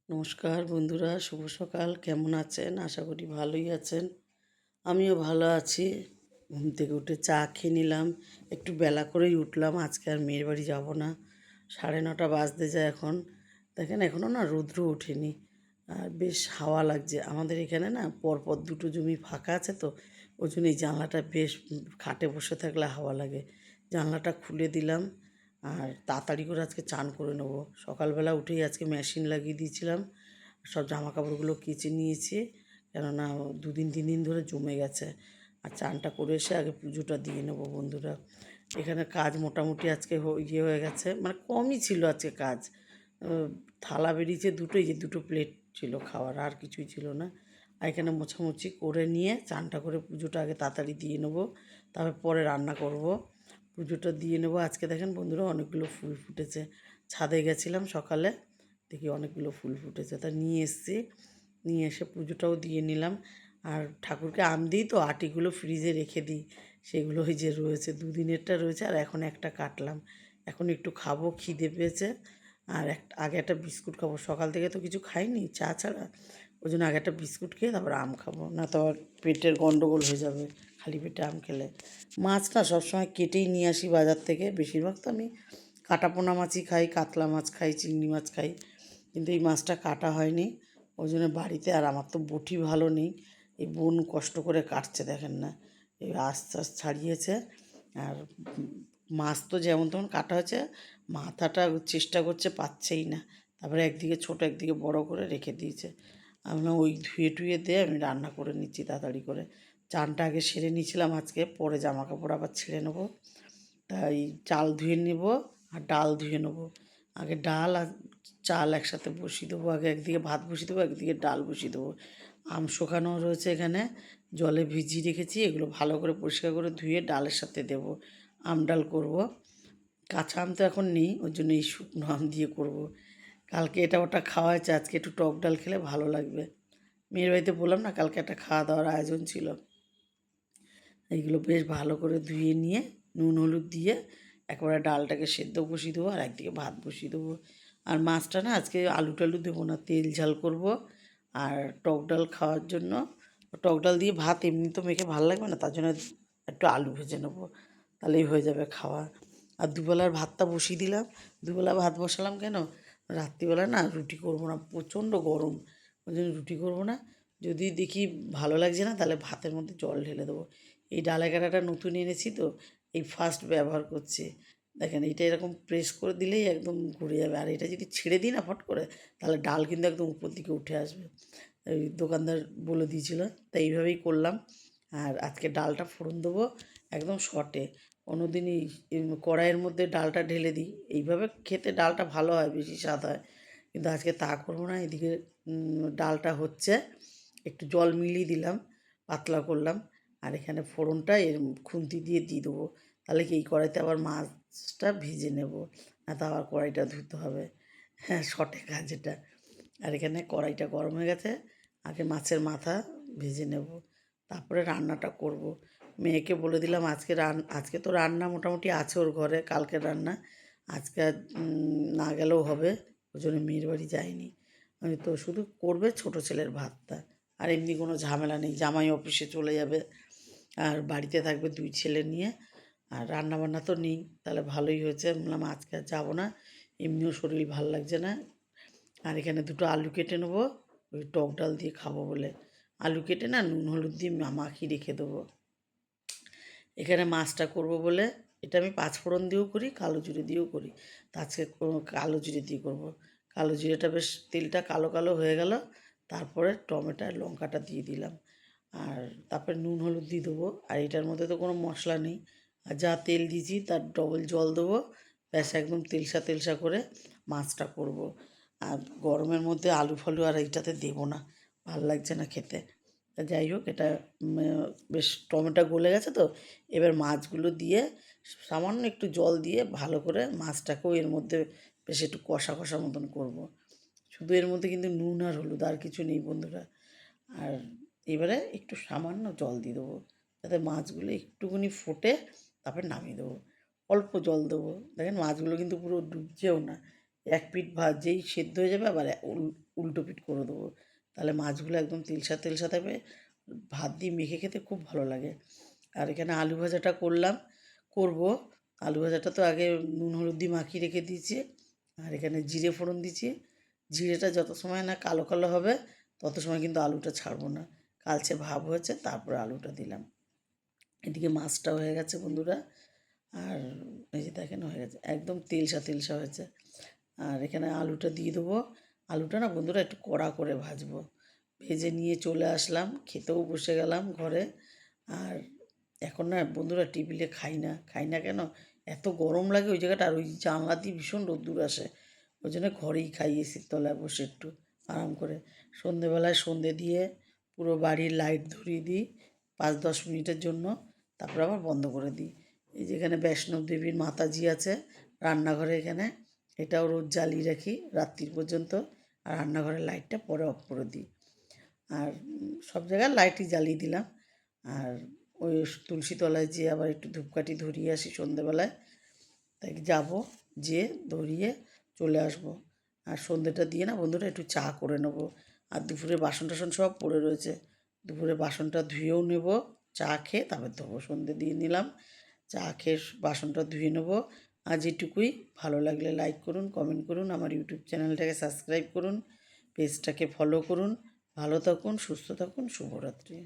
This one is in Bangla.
নমস্কার বন্ধুরা, শুভ সকাল। কেমন আছেন? আশা করি ভালোই আছেন। আমিও ভালো আছি। ঘুম থেকে উঠে চা খেয়ে নিলাম। একটু বেলা করেই উঠলাম, আজকে আর মেয়ের বাড়ি যাব না। 9:30 বাজতে যায় এখন। দেখেন এখনও না রৌদ্র ওঠেনি, আর বেশ হাওয়া লাগছে। আমাদের এখানে না পরপর দুটো জমি ফাঁকা আছে, তো ওই জন্য এই জানলাটা বেশ খাটে বসে থাকলে হাওয়া লাগে। জানলাটা খুলে দিলাম। আর তাড়াতাড়ি করে আজকে চান করে নেবো। সকালবেলা উঠেই আজকে মেশিন লাগিয়ে দিয়েছিলাম, সব জামা কাপড়গুলো কেচে নিয়েছি, কেননা 2 দিন 3 দিন ধরে জমে গেছে। আর চানটা করে এসে আগে পুজোটা দিয়ে নেবো বন্ধুরা। এখানে কাজ মোটামুটি আজকে হয়ে গেছে, মানে কমই ছিল আজকে কাজ। থালা বেরিয়েছে দুটোই, যে দুটো প্লেট ছিল খাওয়ার, আর কিছুই ছিল না। আর এখানে মোছামুছি করে নিয়ে চানটা করে পুজোটা আগে তাড়াতাড়ি দিয়ে নেবো, তারপর পরে রান্না করব। পুজোটা দিয়ে নেবো। আজকে দেখেন বন্ধুরা অনেকগুলো ফুল ফুটেছে। ছাদে গেছিলাম সকালে, দেখি অনেকগুলো ফুল ফুটেছে, তা নিয়ে এসেছি। নিয়ে এসে পুজোটাও দিয়ে নিলাম। আর ঠাকুরকে আম দিই, তো আটিগুলো ফ্রিজে রেখে দিই। সেগুলো ওই যে রয়েছে, 2 দিনেরটা রয়েছে, আর এখন একটা কাটলাম। এখন একটু খাবো, খিদে পেয়েছে। আর আগে একটা বিস্কুট খাবো, সকাল থেকে তো কিছু খাইনি চা ছাড়া। ওই জন্য আগে একটা বিস্কুট খেয়ে তারপর আম খাবো, না তো আবার পেটের গন্ডগোল হয়ে যাবে খালি পেটে আম খেলে। মাছ না সবসময় কেটেই নিয়ে আসি বাজার থেকে, বেশিরভাগ তো আমি কাটা পোনা মাছই খাই, কাতলা মাছ খাই, চিংড়ি মাছ খাই। কিন্তু এই মাছটা কাটা হয়নি, ওই জন্য বাড়িতে। আর আমার তো বটি ভালো নেই, এই বোন কষ্ট করে কাটছে দেখেন না, এই আস্তে আস্তে ছাড়িয়েছে। আর মাছ তো যেমন তেমন কাটা হয়েছে, মাথাটা চেষ্টা করছে, পাচ্ছেই না। তারপরে একদিকে ছোট একদিকে বড় করে রেখে দিয়েছে। আমি ওই ধুয়ে টুয়ে দিয়ে আমি রান্না করে নিচ্ছি তাড়াতাড়ি করে। চানটা আগে সেরে নিয়েছিলাম আজকে, পরে জামা কাপড় আবার ছেড়ে নেবো। তাই চাল ধুয়ে নেব আর ডাল ধুয়ে নেবো। আগে ডাল আর চাল একসাথে বসিয়ে দেবো, আগে একদিকে ভাত বসিয়ে দেবো, একদিকে ডাল বসিয়ে দেবো। আম শুকানো রয়েছে এখানে, জলে ভিজিয়ে রেখেছি, এগুলো ভালো করে পরিষ্কার করে ধুয়ে ডালের সাথে দেব। আম ডাল করব। কাঁচা আম তো এখন নেই, ওই জন্য এই শুকনো আম দিয়ে করব। কালকে এটা ওটা খাওয়া হয়েছে, আজকে একটু টক ডাল খেলে ভালো লাগবে। মেয়ের বাড়িতে বললাম না, কালকে একটা খাওয়া দাওয়ার আয়োজন ছিল। এইগুলো বেশ ভালো করে ধুয়ে নিয়ে নুন হলুদ দিয়ে একবারে ডালটাকে সেদ্ধ বসিয়ে দেবো, আর একদিকে ভাত বসিয়ে দেবো। আর মাছটা না আজকে আলু টালু দেবো না, তেল ঝাল করব। আর টক ডাল খাওয়ার জন্য, টক ডাল দিয়ে ভাত এমনি তো মেখে ভালো লাগবে না, তার জন্য একটু আলু ভেজে নেবো, তাহলেই হয়ে যাবে খাওয়া। আর দুবেলার ভাতটা বসিয়ে দিলাম। দুবেলা ভাত বসালাম কেন, রাত্রিবেলা না রুটি করবো না, প্রচণ্ড গরম, ওই জন্য রুটি করবো না। যদি দেখি ভালো লাগছে না, তাহলে ভাতের মধ্যে জল ঢেলে দেবো। এই ডালা কাটাটা নতুন এনেছি তো, এই ফার্স্ট ব্যবহার করছি। দেখেন এইটা এরকম প্রেস করে দিলেই একদম ঘুরে যাবে, আর এটা যদি ছেড়ে দিই না ফট করে, তাহলে ডাল কিন্তু একদম উপর দিকে উঠে আসবে। ওই দোকানদার বলে দিয়েছিল, তাই এইভাবেই করলাম। আর আজকে ডালটা ফোড়ন দেবো একদম শর্টে। অন্যদিনই কড়াইয়ের মধ্যে ডালটা ঢেলে দিই, এইভাবে খেতে ডালটা ভালো হয়, বেশি স্বাদ হয়। কিন্তু আজকে তা করবো না। এদিকে ডালটা হচ্ছে, একটু জল মিলিয়ে দিলাম, পাতলা করলাম। আর এখানে ফোড়নটা এর খুন্তি দিয়ে দেবো। তাহলে কি এই কড়াইতে আবার মাছটা ভেজে নেব, না তো আবার কড়াইটা ধুতে হবে। হ্যাঁ, শর্টে কাজ এটা। আর এখানে কড়াইটা গরম হয়ে গেছে, আগে মাছের মাথা ভেজে নেব, তারপরে রান্নাটা করব। মেয়েকে বলে দিলাম আজকে আজকে তো রান্না মোটামুটি আছে ওর ঘরে, কালকের রান্না। আজকে আর না গেলেও হবে, ওই জন্য মেয়ের বাড়ি যায়নি। আমি তো শুধু করবে ছোটো ছেলের ভাতটা, আর এমনি কোনো ঝামেলা নেই, জামাই অফিসে চলে যাবে আর বাড়িতে থাকবে 2 ছেলে নিয়ে। আর রান্নাবান্না তো নেই, তাহলে ভালোই হয়েছে। বললাম আজকে আর যাবো না, এমনিও শরীর ভাল লাগছে না। আর এখানে দুটো আলু কেটে নেবো, ওই টক ডাল দিয়ে খাবো বলে। আলু কেটে না নুন হলুদ দিয়ে মাখিয়ে রেখে দেবো। এখানে মাছটা করব বলে, এটা আমি পাঁচফোড়ন দিয়েও করি, কালো জিরে দিয়েও করি। তা আজকে কালো জিরে দিয়ে করব। কালো জিরেটা বেশ তেলটা কালো কালো হয়ে গেল, তারপরে টমেটো আর লঙ্কাটা দিয়ে দিলাম। আর তারপরে নুন হলুদ দিয়ে দেবো। আর এটার মধ্যে তো কোনো মশলা নেই, আর যা তেল দিয়েছি তার ডবল জল দেবো। ব্যাস একদম তেলসা তেলসা করে মাছটা করব। আর গরমের মধ্যে আলু ফালু আর এইটাতে দেবো না, ভাল লাগছে না খেতে। তা যাই হোক, এটা বেশ টমেটো গলে গেছে তো, এবার মাছগুলো দিয়ে সামান্য একটু জল দিয়ে ভালো করে মাছটাকেও এর মধ্যে বেশ একটু কষা কষা মতন করব। শুধু এর মধ্যে কিন্তু নুন আর হলুদ, আর কিছু নেই বন্ধুরা। আর এবারে একটু সামান্য জল দিয়ে দেবো, যাতে মাছগুলো একটুখানি ফোটে, তারপরে নামিয়ে দেবো। অল্প জল দেবো, দেখেন মাছগুলো কিন্তু পুরো ডুবছেও না, এক পিঠ যেই সেদ্ধ হয়ে যাবে আবার উল্টো পিঠ করে দেবো, তাহলে মাছগুলো একদম তেলসা তেলসা থাকবে, ভাত দিয়ে মেখে খেতে খুব ভালো লাগে। আর এখানে আলু ভাজাটা করব। আলু ভাজাটা তো আগে নুন হলুদ দিয়ে মাখিয়ে রেখে দিয়েছি। আর এখানে জিরে ফোড়ন দিয়েছি। জিরেটা যত সময় না কালো কালো হবে তত সময় কিন্তু আলুটা ছাড়বো না, কালচে ভাব হয়েছে তারপরে আলুটা দিলাম। এদিকে মাছটা হয়ে গেছে বন্ধুরা, আর এই যে দেখেন হয়ে গেছে, একদম তেলসা তেলসা হয়েছে। আর এখানে আলুটা দিয়ে দেবো। আলুটা না বন্ধুরা একটু কড়া করে ভাজবো। ভেজে নিয়ে চলে আসলাম, খেতেও বসে গেলাম ঘরে। আর এখন না বন্ধুরা টেবিলে খাই না কেন, এত গরম লাগে ওই জায়গাটা, আর ওই জানলা দিয়ে ভীষণ রোদ্দুর আসে, ওই জন্য ঘরেই খাই এসির তলায় বসে একটু আরাম করে। সন্ধেবেলায় সন্ধে দিয়ে পুরো বাড়ির লাইট ধরিয়ে দিই 5-10 মিনিটের জন্য, তারপর আবার বন্ধ করে দিই। এই যেখানে বৈষ্ণব দেবীর মাতাজি আছে রান্নাঘরে, এখানে এটাও রোজ জ্বালিয়ে রাখি রাত্রির পর্যন্ত, আর রান্নাঘরের লাইটটা পরে অফ করে দিই। আর সব জায়গায় লাইটই জ্বালিয়ে দিলাম। আর ওই তুলসী তলায় যেয়ে আবার একটু ধূপকাঠি ধরিয়ে আসি সন্ধেবেলায়, তাই যাবো, যেয়ে ধরিয়ে চলে আসবো। আর সন্ধেটা দিয়ে না বন্ধুরা একটু চা করে নেবো। আর দুপুরে বাসন টাসন সব পড়ে রয়েছে, দুপুরে বাসনটা ধুয়েও নেব, চা খেয়ে তারপর ধোবো। সন্ধে দিয়ে নিলাম, চা খেয়ে বাসনটা ধুয়ে নেবো। আজ এটুকুই। ভালো লাগলে লাইক করুন, কমেন্ট করুন, আমার ইউটিউব চ্যানেলটাকে সাবস্ক্রাইব করুন, পেজটাকে ফলো করুন। ভালো থাকুন, সুস্থ থাকুন, শুভরাত্রি।